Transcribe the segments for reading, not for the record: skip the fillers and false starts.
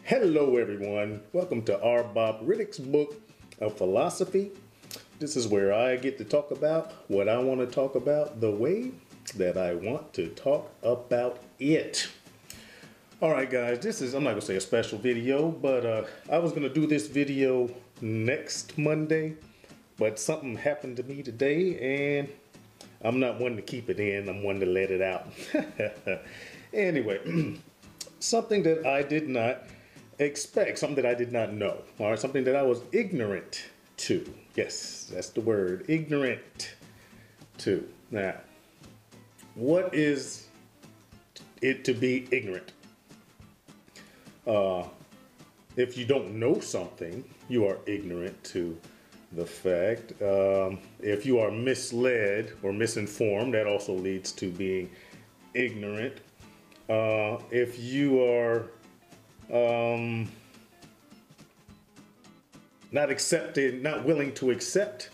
Hello everyone, welcome to R-BoP, Riddick's book of philosophy. This is where I get to talk about what I want to talk about the way that I want to talk about it. Alright guys, I'm not going to say a special video, but I was going to do this video next Monday, but something happened to me today and I'm not one to keep it in, I'm one to let it out. Anyway, something that I did not expect, something that I did not know, all right, something that I was ignorant to. Yes, that's the word, ignorant to. Now, what is it to be ignorant? If you don't know something, you are ignorant to the fact. If you are misled or misinformed, that also leads to being ignorant. If you are not willing to accept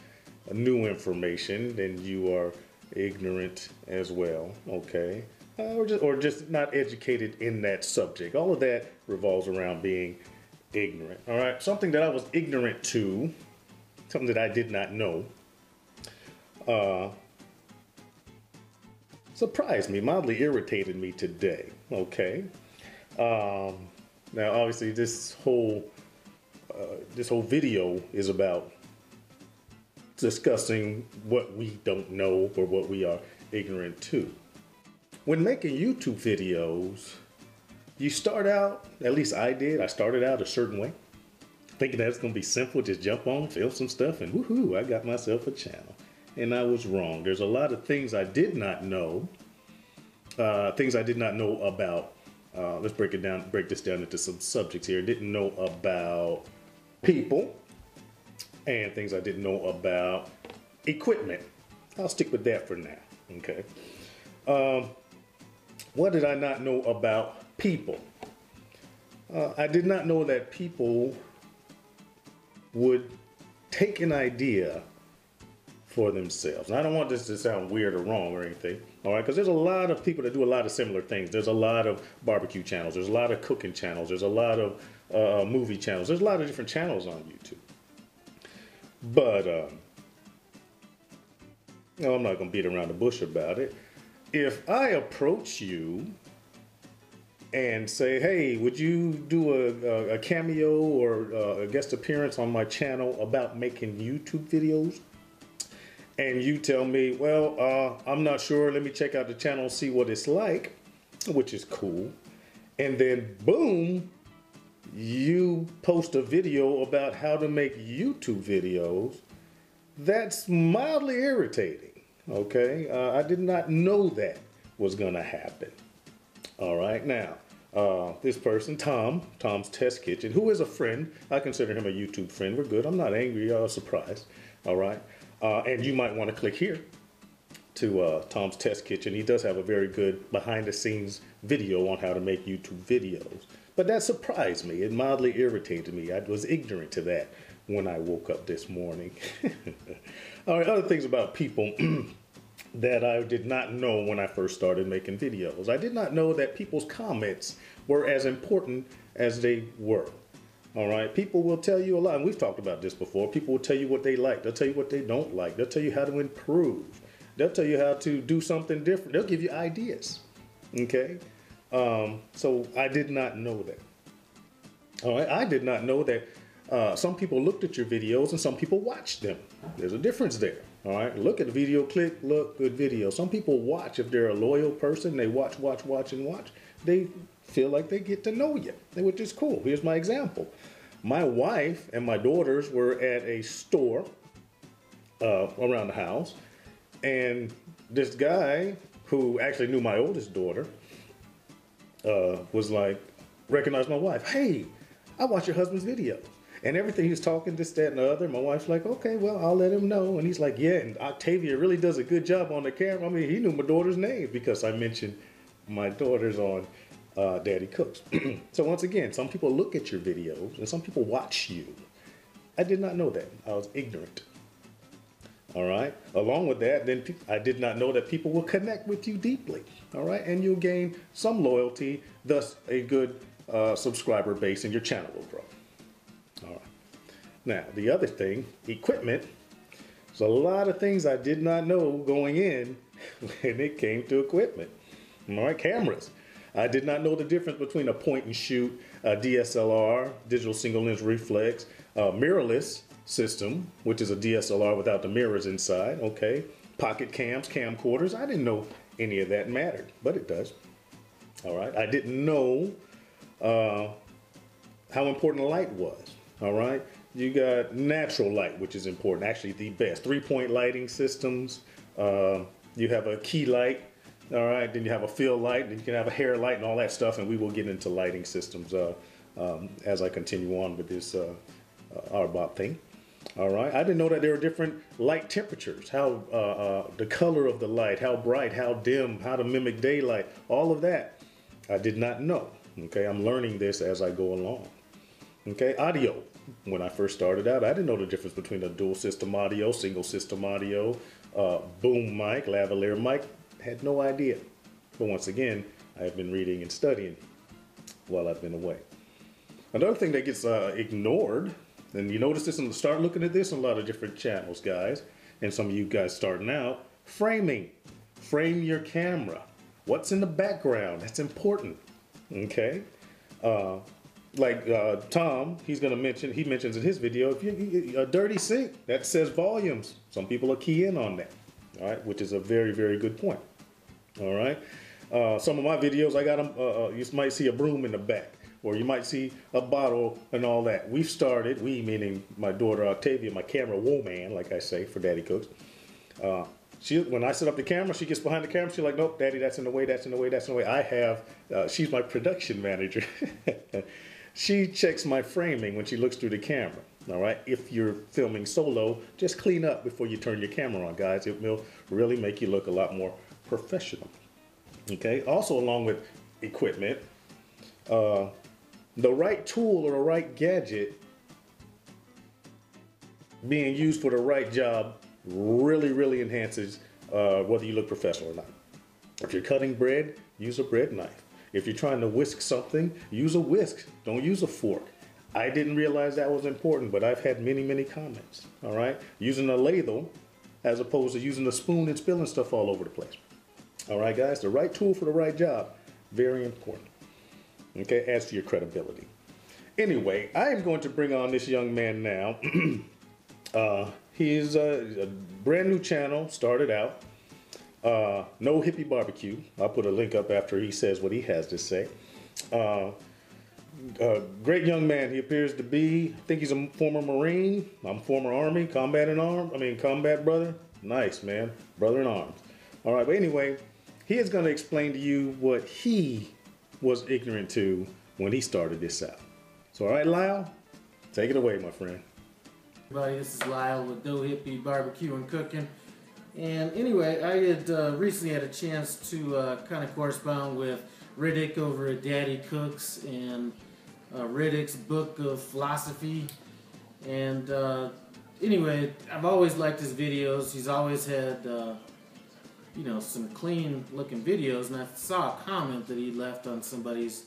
new information, then you are ignorant as well, okay? Or just not educated in that subject. All of that revolves around being ignorant, all right? Something that I was ignorant to, something that I did not know, surprised me, mildly irritated me today, okay? Now, obviously, this whole video is about discussing what we don't know or what we are ignorant to. When making YouTube videos, you start out, at least I did, I started out a certain way, thinking that it's going to be simple, just jump on, film some stuff, and woohoo, I got myself a channel. And I was wrong. There's a lot of things I did not know, things I did not know about. Let's break this down into some subjects here. Didn't know about people, and things I didn't know about equipment. I'll stick with that for now, okay? What did I not know about people? I did not know that people would take an idea for themselves. And I don't want this to sound weird or wrong or anything, all right? Because there's a lot of people that do a lot of similar things. There's a lot of barbecue channels. There's a lot of cooking channels. There's a lot of movie channels. There's a lot of different channels on YouTube. But no, I'm not going to beat around the bush about it. If I approach you and say, hey, would you do a cameo or a guest appearance on my channel about making YouTube videos? And you tell me, well, I'm not sure, let me check out the channel and see what it's like, which is cool. And then boom, you post a video about how to make YouTube videos. That's mildly irritating, okay? I did not know that was gonna happen. All right, now, this person, Tom's Test Kitchen, who is a friend, I consider him a YouTube friend. We're good, I'm not angry or surprised, all right? And you might want to click here to Tom's Test Kitchen. He does have a very good behind-the-scenes video on how to make YouTube videos. But that surprised me. It mildly irritated me. I was ignorant to that when I woke up this morning. All right, other things about people that I did not know when I first started making videos. I did not know that people's comments were as important as they were. All right, people will tell you a lot, and we've talked about this before. People will tell you what they like. They'll tell you what they don't like. They'll tell you how to improve. They'll tell you how to do something different. They'll give you ideas, okay? So I did not know that. All right, I did not know that some people looked at your videos and some people watched them. There's a difference there, all right? Look at the video, click, look, good video. Some people watch. If they're a loyal person, they watch, and watch. They feel like they get to know you, which is cool. Here's my example. My wife and my daughters were at a store around the house, and this guy who actually knew my oldest daughter was like, recognized my wife. Hey, I watch your husband's video. And everything he was talking, this, that, and the other. My wife's like, okay, well, I'll let him know. And he's like, yeah, and Octavia really does a good job on the camera. I mean, he knew my daughter's name because I mentioned my daughters on Daddy Cooks. So once again, some people look at your videos and some people watch you. I did not know that. I was ignorant. All right. Along with that, then I did not know that people will connect with you deeply. All right. And you'll gain some loyalty, thus a good subscriber base and your channel will grow. All right. Now, the other thing, equipment. There's a lot of things I did not know going in when it came to equipment. All right, cameras. I did not know the difference between a point and shoot, a DSLR, digital single lens reflex, mirrorless system, which is a DSLR without the mirrors inside, okay? Pocket cams, camcorders. I didn't know any of that mattered, but it does. All right, I didn't know how important light was, all right? You got natural light, which is important, actually the best. 3-point lighting systems. You have a key light, all right? Then you have a field light, then you can have a hair light and all that stuff, and we will get into lighting systems as I continue on with this R-BoP thing. All right, I didn't know that there were different light temperatures, how the color of the light, how bright, how dim, how to mimic daylight, all of that I did not know. Okay, I'm learning this as I go along. Okay, audio. When I first started out, I didn't know the difference between a dual system audio, single system audio, boom mic, lavalier mic. Had no idea. But once again, I have been reading and studying while I've been away. Another thing that gets ignored, and you notice this, and start looking at this on a lot of different channels, guys, and some of you guys starting out, framing. Frame your camera. What's in the background? That's important. Okay? Like Tom, he mentions in his video, if you a dirty sink, that says volumes. Some people will key in on that, all right, which is a very, very good point. All right. Some of my videos, I got them, you might see a broom in the back, or you might see a bottle and all that. We've started, we meaning my daughter Octavia, my camera woman, like I say, for Daddy Cooks. When I set up the camera, she gets behind the camera, she's like, nope, Daddy, that's in the way, that's in the way, that's in the way. I have, she's my production manager. She checks my framing when she looks through the camera. All right, if you're filming solo, just clean up before you turn your camera on, guys. It will really make you look a lot more professional. Okay, also along with equipment, the right tool or the right gadget being used for the right job really, really enhances whether you look professional or not. If you're cutting bread, use a bread knife. If you're trying to whisk something, use a whisk. Don't use a fork. I didn't realize that was important, but I've had many, many comments. All right, using a ladle as opposed to using a spoon and spilling stuff all over the place. All right, guys, the right tool for the right job, very important. Okay, adds to your credibility. Anyway, I am going to bring on this young man now. He's a brand new channel, started out. No Hippie BBQ. I'll put a link up after he says what he has to say. Great young man he appears to be. I think he's a former Marine. I'm former Army, combat brother. Nice, man. Brother in arms. All right, but anyway, he is going to explain to you what he was ignorant to when he started this out. So, all right, Lyle, take it away, my friend. Everybody, this is Lyle with No Hippie BBQ Cooking. And anyway, I had recently had a chance to kind of correspond with Riddick over at Daddy Cooks and Riddick's book of philosophy. And anyway, I've always liked his videos. He's always had, you know, some clean looking videos. And I saw a comment that he left on somebody's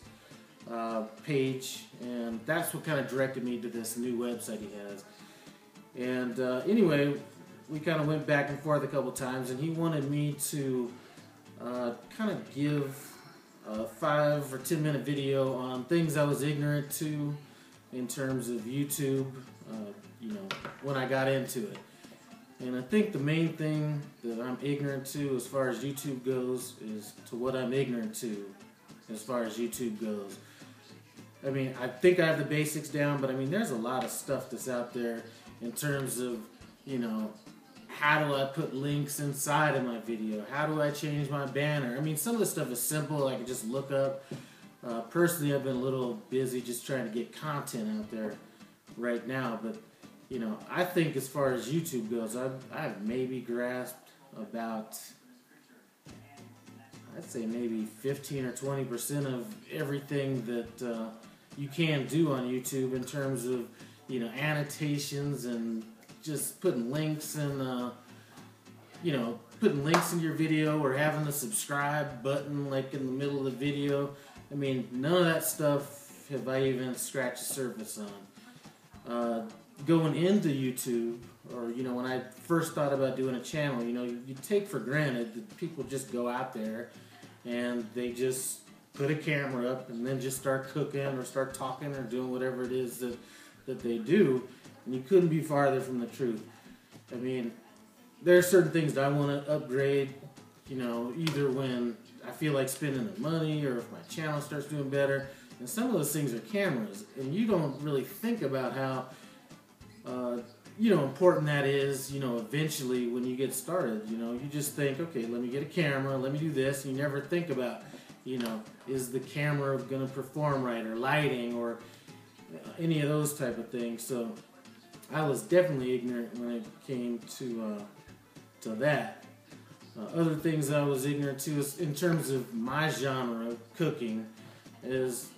page. And that's what kind of directed me to this new website he has. And anyway, we kind of went back and forth a couple times, and he wanted me to kind of give a 5 or 10 minute video on things I was ignorant to in terms of YouTube, you know, when I got into it. And I think the main thing that I'm ignorant to as far as YouTube goes is to what I'm ignorant to as far as YouTube goes. I mean, I think I have the basics down, but I mean, there's a lot of stuff that's out there in terms of, you know, how do I put links inside of my video? How do I change my banner? I mean, some of the stuff is simple. I can just look up. Personally, I've been a little busy just trying to get content out there right now. But, you know, I think as far as YouTube goes, I've maybe grasped about, I'd say maybe 15 or 20% of everything that you can do on YouTube in terms of, you know, annotations and just putting links and, you know, putting links in your video or having the subscribe button like in the middle of the video. I mean, none of that stuff have I even scratched the surface on. Going into YouTube, or when I first thought about doing a channel, you take for granted that people just go out there and they just put a camera up and then just start cooking or start talking or doing whatever it is that they do, and you couldn't be farther from the truth. I mean, there are certain things that I want to upgrade, either when I feel like spending the money or if my channel starts doing better, and some of those things are cameras, and you don't really think about how important that is, eventually when you get started. You just think, okay, let me get a camera, let me do this, and you never think about, is the camera going to perform right, or lighting, or any of those type of things. So I was definitely ignorant when it came to that. Other things I was ignorant to is in terms of my genre of cooking is,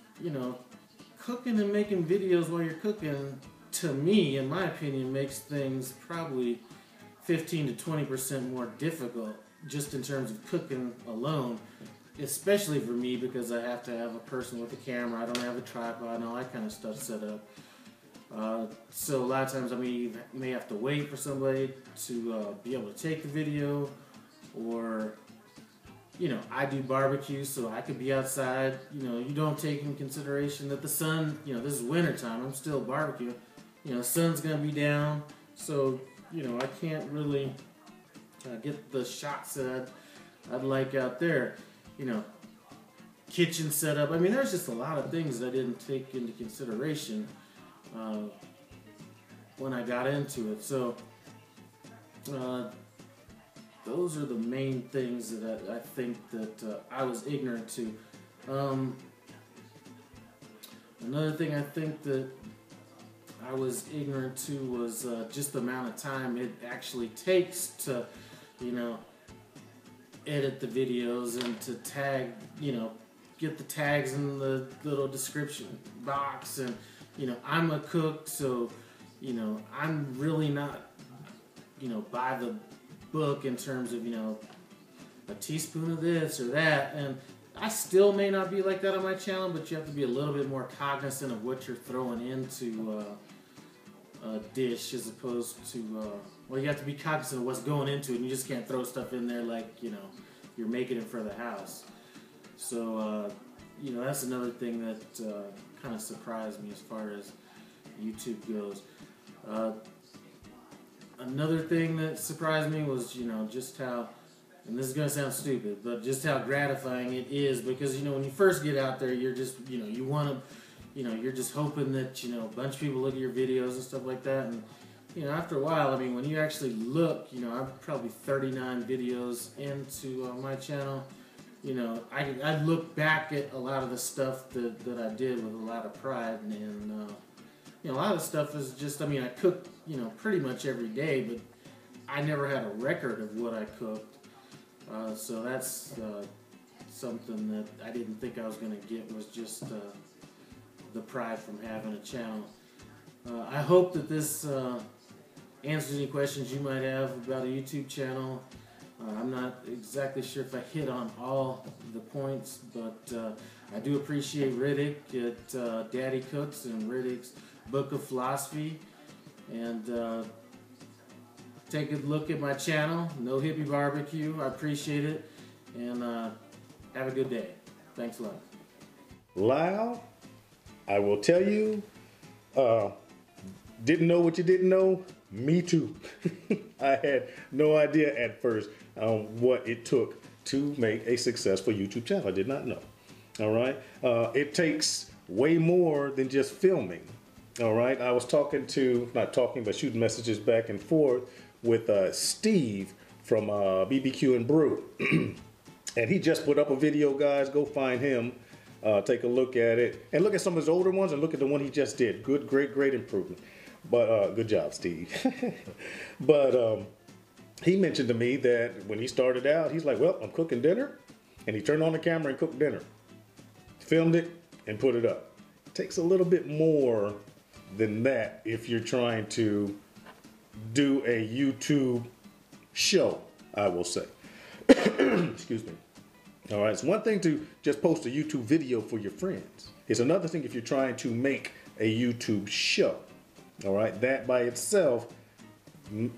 cooking and making videos while you're cooking, to me, in my opinion, makes things probably 15 to 20% more difficult just in terms of cooking alone, especially for me because I have to have a person with a camera. I don't have a tripod and all that kind of stuff set up. So a lot of times, you may have to wait for somebody to be able to take the video, or I do barbecue, so I could be outside. You don't take in consideration that the sun, this is winter time, I'm still barbecuing. Sun's gonna be down, so I can't really get the shots that I'd like out there. Kitchen setup. There's just a lot of things I didn't take into consideration when I got into it. So those are the main things that I think that I was ignorant to. Another thing I think that I was ignorant to was just the amount of time it actually takes to, edit the videos and to tag, get the tags in the little description box. And, I'm a cook, so, I'm really not, by the book in terms of, a teaspoon of this or that. And I still may not be like that on my channel, but you have to be a little bit more cognizant of what you're throwing into a dish, as opposed to, you have to be cognizant of what's going into it, and you just can't throw stuff in there like, you're making it for the house. So, that's another thing that kind of surprised me as far as YouTube goes. Another thing that surprised me was, just how, and this is going to sound stupid, but just how gratifying it is, because, when you first get out there, you're just, you want to, you're just hoping that, a bunch of people look at your videos and stuff like that. And, after a while, when you actually look, I'm probably 39 videos into my channel. I look back at a lot of the stuff that I did with a lot of pride. And a lot of the stuff is just, I cook, pretty much every day, but I never had a record of what I cooked. So that's something that I didn't think I was going to get, was just the pride from having a channel. I hope that this answers any questions you might have about a YouTube channel. I'm not exactly sure if I hit on all the points, but I do appreciate Riddick at Daddy Cooks and Riddick's Book of Philosophy. And take a look at my channel, No Hippie BBQ. I appreciate it. And have a good day. Thanks a lot. Lyle, I will tell you, didn't know what you didn't know? Me too. I had no idea at first what it took to make a successful YouTube channel. I did not know. All right. It takes way more than just filming. All right. I was but shooting messages back and forth with Steve from BBQ and Brew. And he just put up a video, guys. Go find him. Take a look at it. And look at some of his older ones and look at the one he just did. Good, great improvement. But good job, Steve. But he mentioned to me that when he started out, he's like, well, I'm cooking dinner. And he turned on the camera and cooked dinner. Filmed it and put it up. It takes a little bit more than that if you're trying to do a YouTube show, I will say. Excuse me. All right, it's one thing to just post a YouTube video for your friends. It's another thing if you're trying to make a YouTube show. All right, that by itself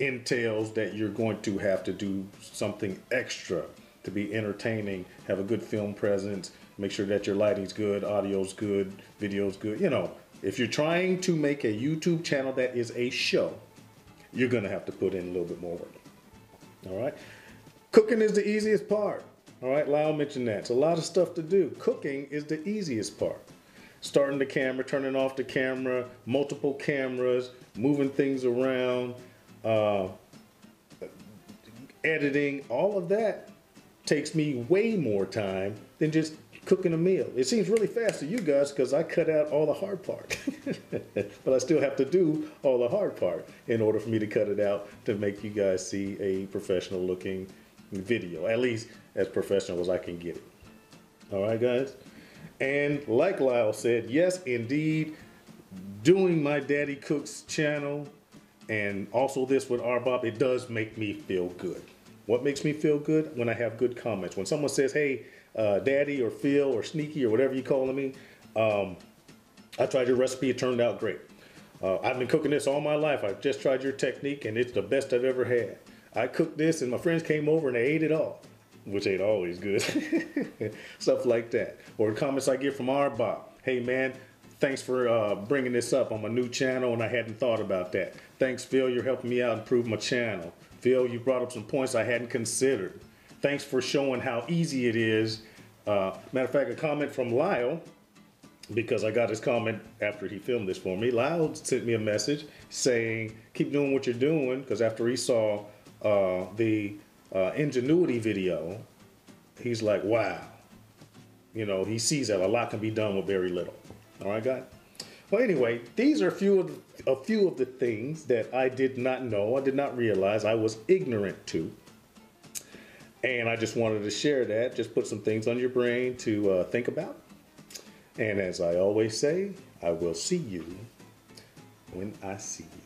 entails that you're going to have to do something extra to be entertaining, have a good film presence, make sure that your lighting's good, audio's good, video's good. You know, if you're trying to make a YouTube channel that is a show, you're going to have to put in a little bit more work. All right, cooking is the easiest part. All right, Lyle mentioned that. It's a lot of stuff to do. Cooking is the easiest part. Starting the camera, turning off the camera, multiple cameras, moving things around, editing, all of that takes me way more time than just cooking a meal. It seems really fast to you guys because I cut out all the hard part. But I still have to do all the hard part in order for me to cut it out to make you guys see a professional looking video, at least as professional as I can get it. All right, guys? And like Lyle said, yes, indeed, doing my Daddy Cooks channel and also this with R-BoP, it does make me feel good. What makes me feel good? When I have good comments. When someone says, hey, Daddy or Phil or Sneaky or whatever you calling me, I tried your recipe, it turned out great. I've been cooking this all my life. I've just tried your technique and it's the best I've ever had. I cooked this and my friends came over and they ate it all, which ain't always good. Stuff like that. Or comments I get from R-BoP. Hey man, thanks for bringing this up on my new channel and I hadn't thought about that. Thanks Phil, you're helping me out improve my channel. Phil, you brought up some points I hadn't considered. Thanks for showing how easy it is. Matter of fact, a comment from Lyle, because I got his comment after he filmed this for me. Lyle sent me a message saying, keep doing what you're doing, because after he saw the ingenuity video, he's like, wow. You know, he sees that a lot can be done with very little. All right, guys? Well, anyway, these are a few of the things that I did not know, I did not realize, I was ignorant to. And I just wanted to share that, just put some things on your brain to think about. And as I always say, I will see you when I see you.